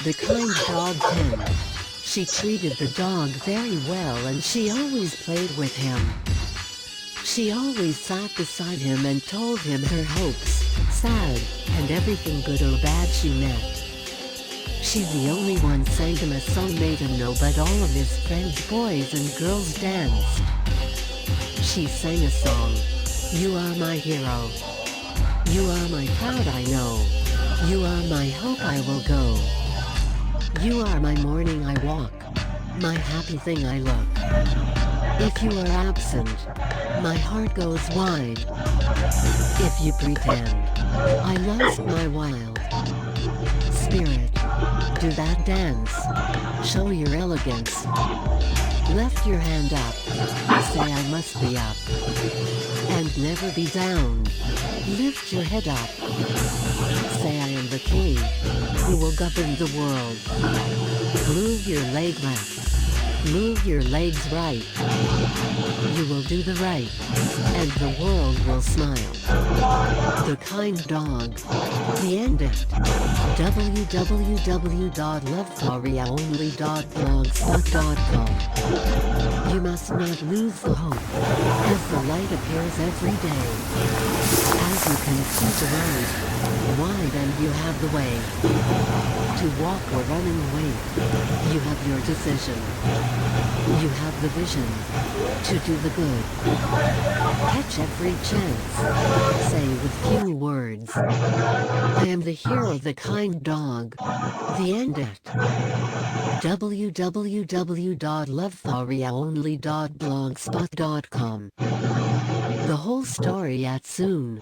The kind dog 10. She treated the dog very well and she always played with him. She always sat beside him and told him her hopes, sad, and everything good or bad she met. She the only one sang him a song made him know, but all of his friends, boys and girls danced. She sang a song. You are my hero. You are my proud I know. You are my hope I will go. You are my morning I walk. My happy thing I look. If you are absent, my heart goes wide. If you pretend, I lost my wild spirit. Do that dance. Show your elegance. Lift your hand up. Say I must be up. And never be down. Lift your head up. Say I am the king who will govern the world. Move your leg left. Move your legs right. You will do the right, and the world will smile. The kind dog. The end it. www.lovestoryonly.blogspot.com. You must not lose the hope, as the light appears every day. As you can see the road, wide and you have the way. To walk or running away, you have your decision. You have the vision to do the good. Catch every chance. Say with few words, I am the hero, the kind dog. The end it. www.lovestoryonly.blogspot.com. The whole story at soon.